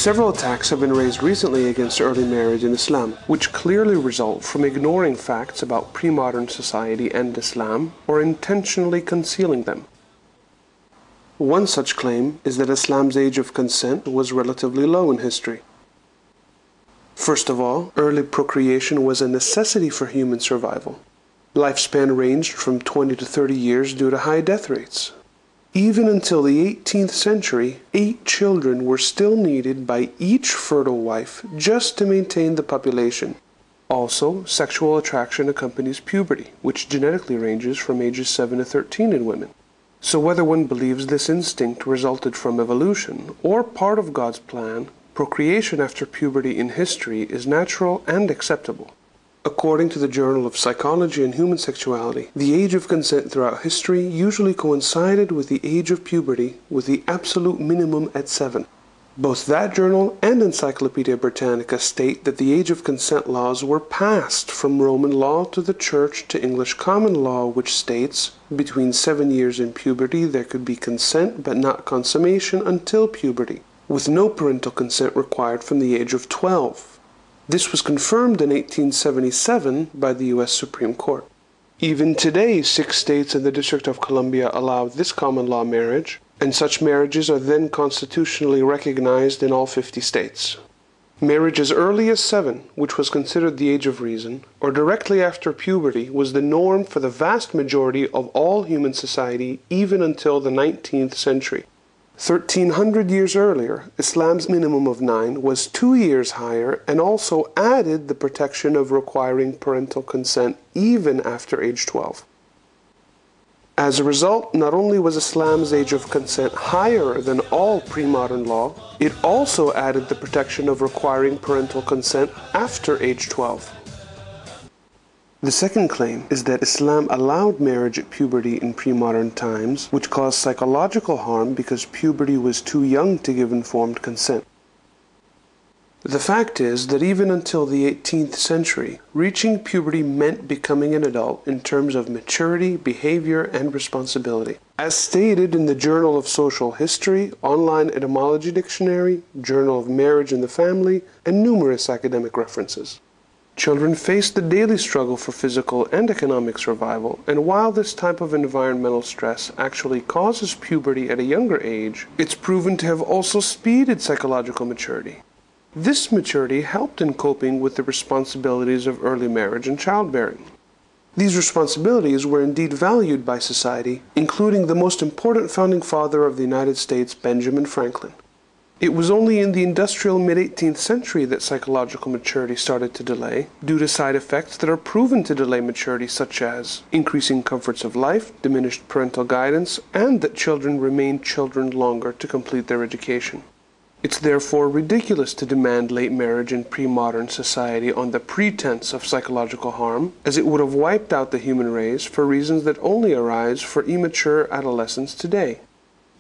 Several attacks have been raised recently against early marriage in Islam, which clearly result from ignoring facts about pre-modern society and Islam or intentionally concealing them. One such claim is that Islam's age of consent was relatively low in history. First of all, early procreation was a necessity for human survival. Lifespan ranged from 20 to 30 years due to high death rates. Even until the 18th century, 8 children were still needed by each fertile wife just to maintain the population. Also, sexual attraction accompanies puberty, which genetically ranges from ages 7 to 13 in women. So whether one believes this instinct resulted from evolution or part of God's plan, procreation after puberty in history is natural and acceptable. According to the Journal of Psychology and Human Sexuality, the age of consent throughout history usually coincided with the age of puberty, with the absolute minimum at 7. Both that journal and Encyclopedia Britannica state that the age of consent laws were passed from Roman law to the Church to English common law, which states, between 7 years in puberty there could be consent but not consummation until puberty, with no parental consent required from the age of 12. This was confirmed in 1877 by the U.S. Supreme Court. Even today, 6 states and the District of Columbia allow this common law marriage, and such marriages are then constitutionally recognized in all 50 states. Marriage as early as 7, which was considered the age of reason, or directly after puberty, was the norm for the vast majority of all human society even until the 19th century. 1300 years earlier, Islam's minimum of 9 was 2 years higher and also added the protection of requiring parental consent even after age 12. As a result, not only was Islam's age of consent higher than all pre-modern law, it also added the protection of requiring parental consent after age 12. The second claim is that Islam allowed marriage at puberty in pre-modern times, which caused psychological harm because puberty was too young to give informed consent. The fact is that even until the 18th century, reaching puberty meant becoming an adult in terms of maturity, behavior, and responsibility. As stated in the Journal of Social History, Online Etymology Dictionary, Journal of Marriage and the Family, and numerous academic references. Children face the daily struggle for physical and economic survival, and while this type of environmental stress actually causes puberty at a younger age, it's proven to have also speeded psychological maturity. This maturity helped in coping with the responsibilities of early marriage and childbearing. These responsibilities were indeed valued by society, including the most important founding father of the United States, Benjamin Franklin. It was only in the industrial mid-18th century that psychological maturity started to delay, due to side effects that are proven to delay maturity, such as increasing comforts of life, diminished parental guidance, and that children remain children longer to complete their education. It's therefore ridiculous to demand late marriage in pre-modern society on the pretense of psychological harm, as it would have wiped out the human race for reasons that only arise for immature adolescents today.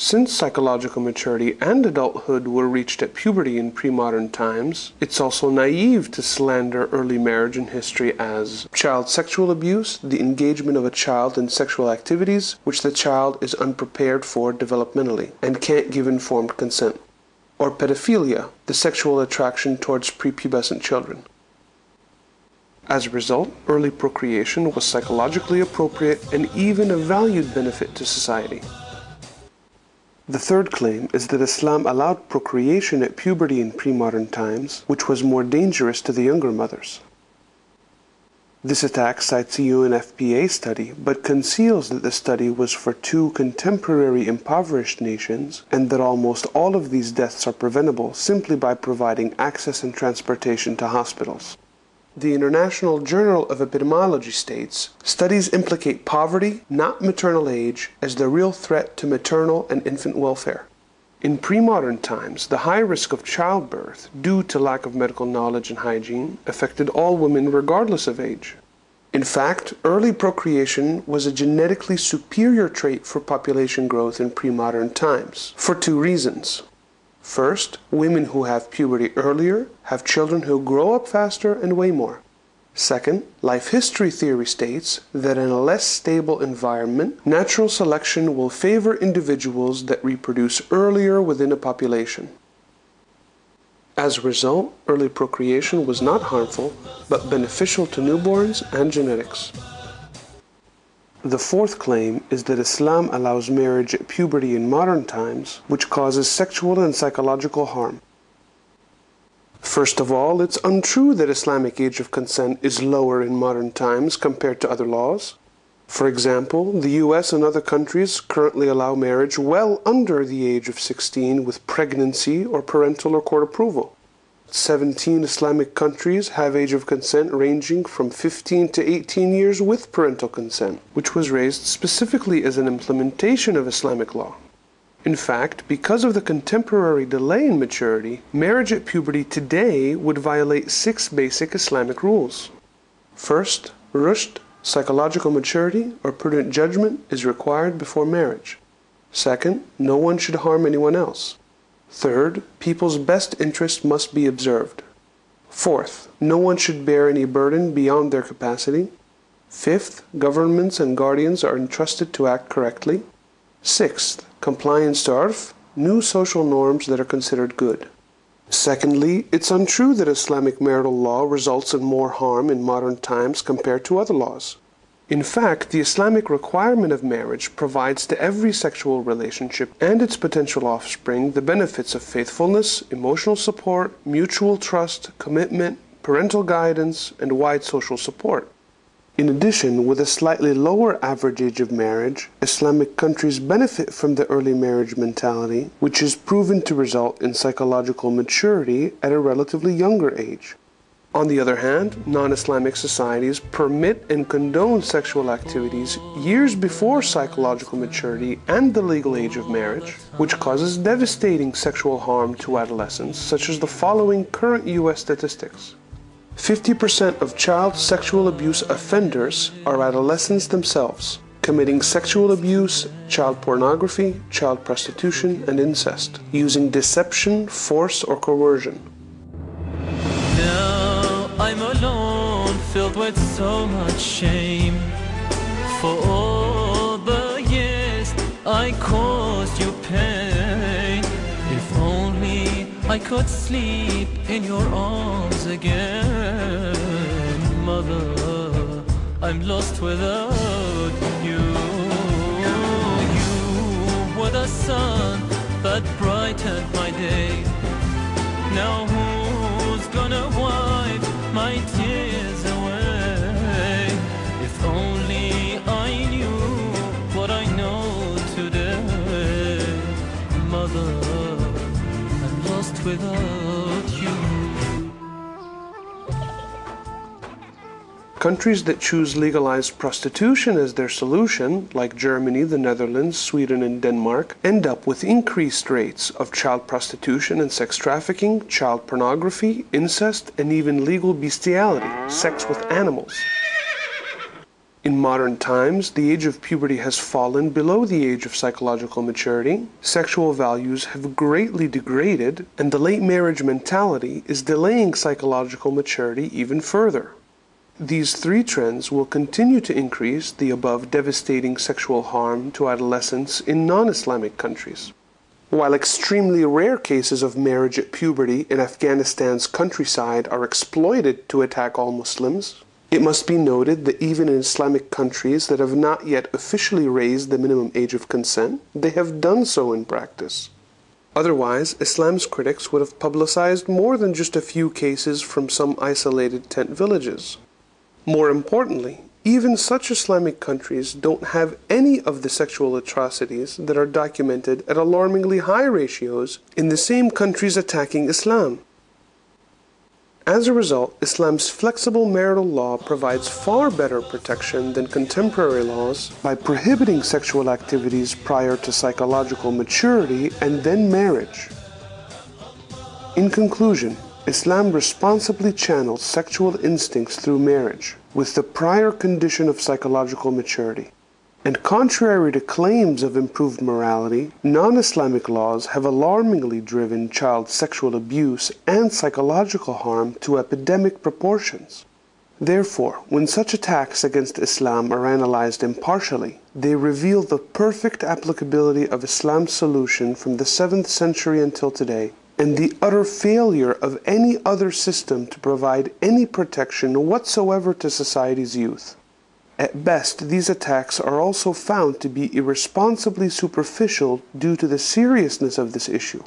Since psychological maturity and adulthood were reached at puberty in pre-modern times, it's also naive to slander early marriage in history as child sexual abuse, the engagement of a child in sexual activities which the child is unprepared for developmentally and can't give informed consent, or pedophilia, the sexual attraction towards prepubescent children. As a result, early procreation was psychologically appropriate and even a valued benefit to society. The third claim is that Islam allowed procreation at puberty in pre-modern times, which was more dangerous to the younger mothers. This attack cites a UNFPA study, but conceals that the study was for 2 contemporary impoverished nations, and that almost all of these deaths are preventable simply by providing access and transportation to hospitals. The International Journal of Epidemiology states, studies implicate poverty, not maternal age, as the real threat to maternal and infant welfare. In pre-modern times, the high risk of childbirth, due to lack of medical knowledge and hygiene, affected all women regardless of age. In fact, early procreation was a genetically superior trait for population growth in pre-modern times, for 2 reasons. First, women who have puberty earlier have children who grow up faster and weigh more. Second, life history theory states that in a less stable environment, natural selection will favor individuals that reproduce earlier within a population. As a result, early procreation was not harmful, but beneficial to newborns and genetics. The fourth claim is that Islam allows marriage at puberty in modern times, which causes sexual and psychological harm. First of all, it's untrue that Islamic age of consent is lower in modern times compared to other laws. For example, the US and other countries currently allow marriage well under the age of 16 with pregnancy or parental or court approval. 17 Islamic countries have age of consent ranging from 15 to 18 years with parental consent, which was raised specifically as an implementation of Islamic law. In fact, because of the contemporary delay in maturity, marriage at puberty today would violate 6 basic Islamic rules. First, rushd, psychological maturity or prudent judgment is required before marriage. Second, no one should harm anyone else. Third, people's best interest must be observed. Fourth, no one should bear any burden beyond their capacity. Fifth, governments and guardians are entrusted to act correctly. Sixth, compliance to urf, new social norms that are considered good. Secondly, it's untrue that Islamic marital law results in more harm in modern times compared to other laws. In fact, the Islamic requirement of marriage provides to every sexual relationship and its potential offspring the benefits of faithfulness, emotional support, mutual trust, commitment, parental guidance, and wide social support. In addition, with a slightly lower average age of marriage, Islamic countries benefit from the early marriage mentality, which is proven to result in psychological maturity at a relatively younger age. On the other hand, non-Islamic societies permit and condone sexual activities years before psychological maturity and the legal age of marriage, which causes devastating sexual harm to adolescents, such as the following current US statistics. 50% of child sexual abuse offenders are adolescents themselves, committing sexual abuse, child pornography, child prostitution, and incest, using deception, force, or coercion. Now I'm alone, filled with so much shame for all the years I caused you pain. If only I could sleep in your arms again. Mother, I'm lost without you. You were the sun that brightened my day. Now who's gonna wipe my tears away? If only I knew what I know today. Mother, I'm lost without you. Countries that choose legalized prostitution as their solution, like Germany, the Netherlands, Sweden, and Denmark, end up with increased rates of child prostitution and sex trafficking, child pornography, incest, and even legal bestiality, sex with animals. In modern times, the age of puberty has fallen below the age of psychological maturity, sexual values have greatly degraded, and the late marriage mentality is delaying psychological maturity even further. These 3 trends will continue to increase the above devastating sexual harm to adolescents in non-Islamic countries. While extremely rare cases of marriage at puberty in Afghanistan's countryside are exploited to attack all Muslims, it must be noted that even in Islamic countries that have not yet officially raised the minimum age of consent, they have done so in practice. Otherwise, Islam's critics would have publicized more than just a few cases from some isolated tent villages. More importantly, even such Islamic countries don't have any of the sexual atrocities that are documented at alarmingly high ratios in the same countries attacking Islam. As a result, Islam's flexible marital law provides far better protection than contemporary laws by prohibiting sexual activities prior to psychological maturity and then marriage. In conclusion, Islam responsibly channels sexual instincts through marriage, with the prior condition of psychological maturity. And contrary to claims of improved morality, non-Islamic laws have alarmingly driven child sexual abuse and psychological harm to epidemic proportions. Therefore, when such attacks against Islam are analyzed impartially, they reveal the perfect applicability of Islam's solution from the 7th century until today, and the utter failure of any other system to provide any protection whatsoever to society's youth. At best, these attacks are also found to be irresponsibly superficial due to the seriousness of this issue.